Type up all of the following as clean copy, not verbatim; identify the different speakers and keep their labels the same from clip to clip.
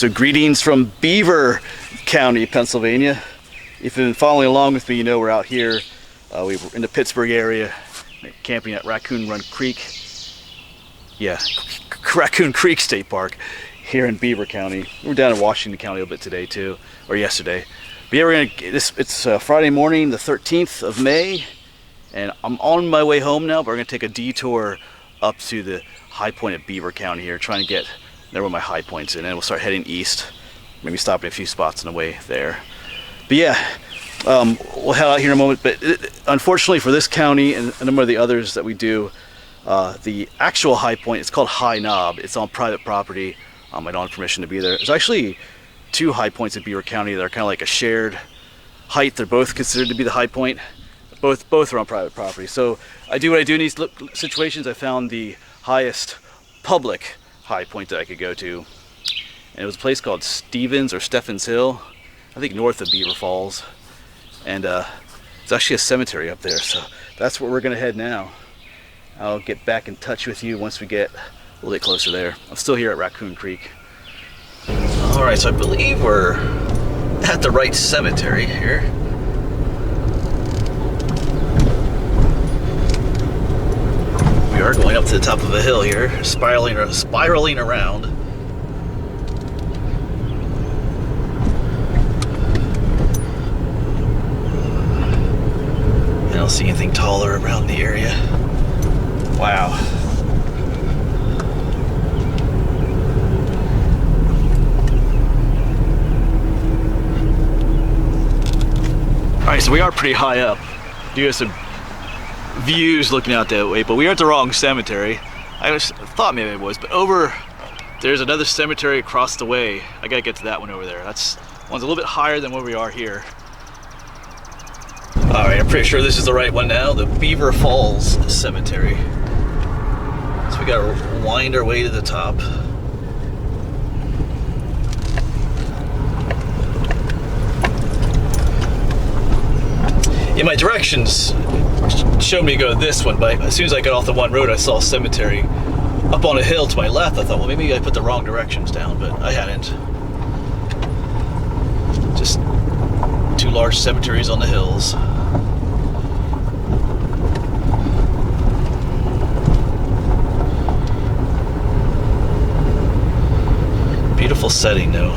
Speaker 1: So greetings from Beaver County, Pennsylvania. If you've been following along with me, you know we're out here. We were in the Pittsburgh area, camping at Raccoon Run Creek. Yeah, Raccoon Creek State Park here in Beaver County. We were down in Washington County a little bit today too, or yesterday. But yeah, it's Friday morning, the 13th of May, and I'm on my way home now, but we're gonna take a detour up to the high point of Beaver County here, trying to get there where my high points, and then we'll start heading east. Maybe stop at a few spots on the way there. But yeah, we'll head out here in a moment. But unfortunately for this county and a number of the others that we do, the actual high point, it's called High Knob. It's on private property. I don't have permission to be there. There's actually two high points in Beaver County that are kind of like a shared height. They're both considered to be the high point. Both are on private property. So I do what I do in these situations. I found the highest public high point that I could go to, and it was a place called Stephens Hill, I think north of Beaver Falls, and it's actually a cemetery up there, so that's where we're gonna head now. I'll get back in touch with you once we get a little bit closer there. I'm still here at Raccoon Creek. All right, so I believe we're at the right cemetery here. We are going up to the top of a hill here, spiraling around. I don't see anything taller around the area. Wow. All right, so we are pretty high up. Do have some views looking out that way, but we are at the wrong cemetery. I thought maybe it was, but there's another cemetery across the way. I gotta get to that one over there. One's a little bit higher than where we are here. All right, I'm pretty sure this is the right one now, the Beaver Falls Cemetery. So we gotta wind our way to the top. Yeah, my directions showed me to go this one, but as soon as I got off the one road, I saw a cemetery up on a hill to my left. I thought, well, maybe I put the wrong directions down, but I hadn't. Just two large cemeteries on the hills. Beautiful setting, though.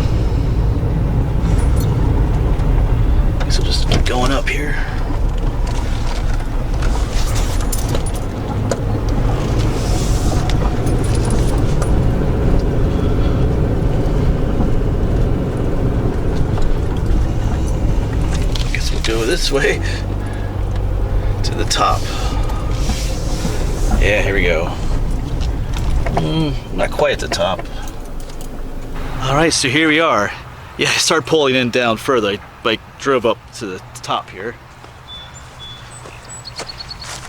Speaker 1: So just keep going up here. Go this way to the top. Yeah, here we go. Not quite at the top. All right, so here we are. Yeah, I started pulling in down further. I drove up to the top here.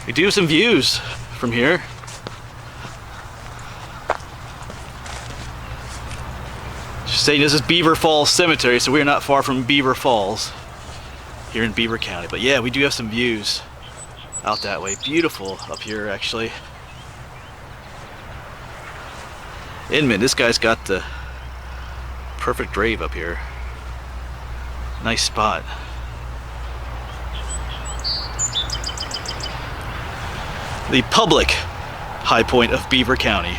Speaker 1: We do have some views from here. Just saying, this is Beaver Falls Cemetery, so we're not far from Beaver Falls here in Beaver County. But yeah, we do have some views out that way. Beautiful up here, actually. Inman, this guy's got the perfect grave up here. Nice spot. The public high point of Beaver County.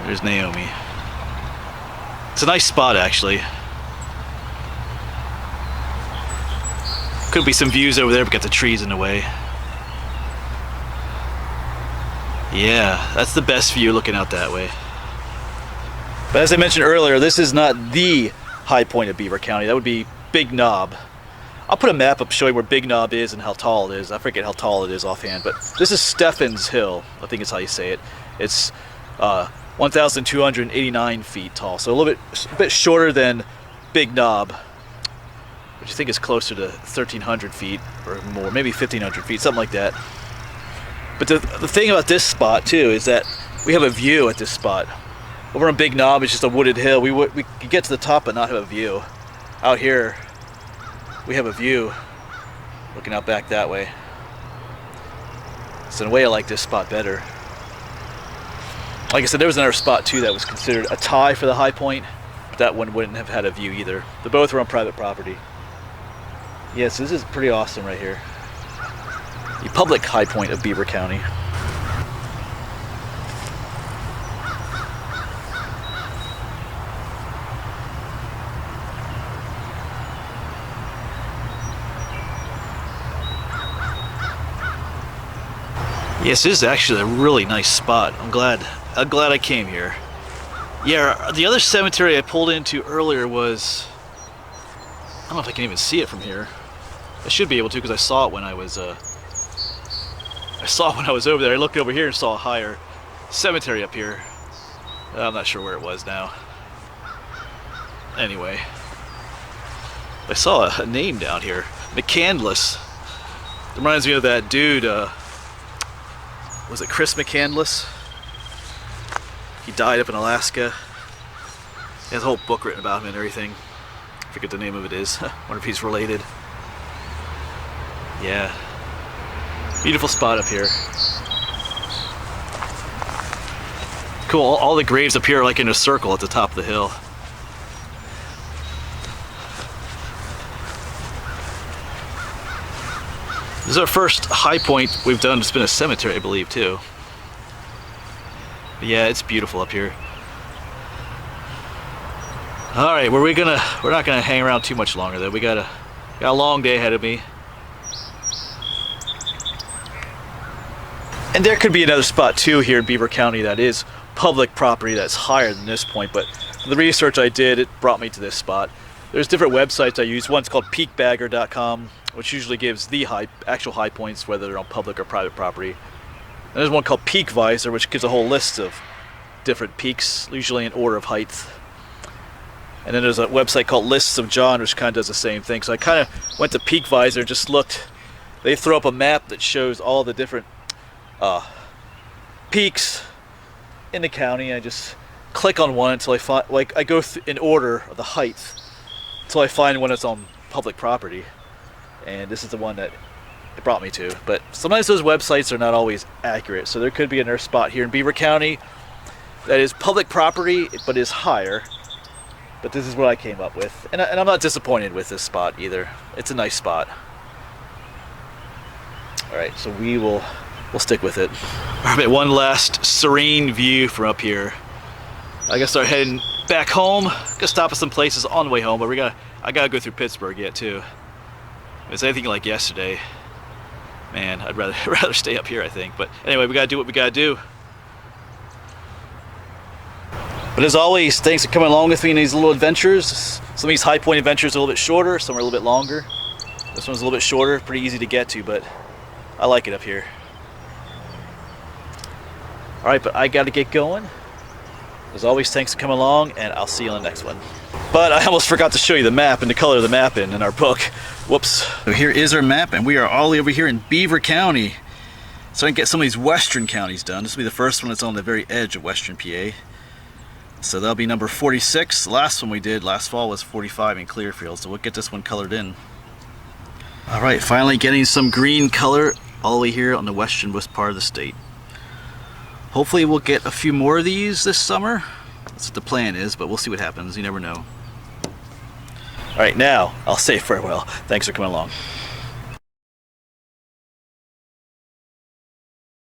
Speaker 1: There's Naomi. It's a nice spot, actually. Could be some views over there, but got the trees in the way. Yeah, that's the best view looking out that way. But as I mentioned earlier, this is not the high point of Beaver County. That would be Big Knob. I'll put a map up showing where Big Knob is and how tall it is. I forget how tall it is offhand, but this is Stephens Hill. I think is how you say it. It's 1,289 feet tall, so a bit shorter than Big Knob, which I think is closer to 1,300 feet or more, maybe 1,500 feet, something like that. But the thing about this spot too is that we have a view at this spot. Over on Big Knob, it's just a wooded hill. We could get to the top but not have a view. Out here, we have a view looking out back that way. So in a way, I like this spot better. Like I said, there was another spot too that was considered a tie for the high point. but that one wouldn't have had a view either. They both were on private property. Yes, this is pretty awesome right here. The public high point of Beaver County. Yes, this is actually a really nice spot. I'm glad I came here. Yeah, the other cemetery I pulled into earlier was, I don't know if I can even see it from here. I should be able to because I saw it when I was over there. I looked over here and saw a higher cemetery up here. I'm not sure where it was now. Anyway, I saw a name down here, McCandless. It reminds me of that dude. Was it Chris McCandless? He died up in Alaska. He has a whole book written about him and everything. I forget the name of it is. Wonder if he's related. Yeah. Beautiful spot up here. Cool. All the graves up here are like in a circle at the top of the hill. This is our first high point we've done. It's been a cemetery, I believe, too. But yeah, it's beautiful up here. All right, we're not gonna hang around too much longer though. We got a long day ahead of me. And there could be another spot too here in Beaver County that is public property that's higher than this point, but the research I did, it brought me to this spot. There's different websites I use. One's called peakbagger.com, which usually gives the actual high points, whether they're on public or private property. And there's one called Peakvisor, which gives a whole list of different peaks, usually in order of height. And then there's a website called Lists of John, which kind of does the same thing. So I kind of went to Peakvisor and just looked. They throw up a map that shows all the different peaks in the county. I just click on one until I find, like, I go in order of the height until I find one that's on public property. And this is the one that it brought me to. But sometimes those websites are not always accurate. So there could be another spot here in Beaver County that is public property but is higher. But this is what I came up with. And I'm not disappointed with this spot either. It's a nice spot. Alright, so we'll stick with it. Alright, one last serene view from up here. I gotta start heading back home. Gotta stop at some places on the way home, but I gotta go through Pittsburgh yet too. If it's anything like yesterday, man, I'd rather stay up here, I think. But anyway, we gotta do what we gotta do. But as always, thanks for coming along with me in these little adventures. Some of these high point adventures are a little bit shorter, some are a little bit longer. This one's a little bit shorter, pretty easy to get to, but I like it up here. Alright, but I gotta get going. As always, thanks for coming along, and I'll see you on the next one. But I almost forgot to show you the map and the color of the map in our book. Whoops. So here is our map, and we are all over here in Beaver County. So I can get some of these western counties done. This will be the first one that's on the very edge of western PA. So that'll be number 46. The last one we did last fall was 45 in Clearfield, so we'll get this one colored in. Alright, finally getting some green color all the way here on the westernmost part of the state. Hopefully we'll get a few more of these this summer. That's what the plan is, but we'll see what happens. You never know. Alright, now I'll say farewell. Thanks for coming along.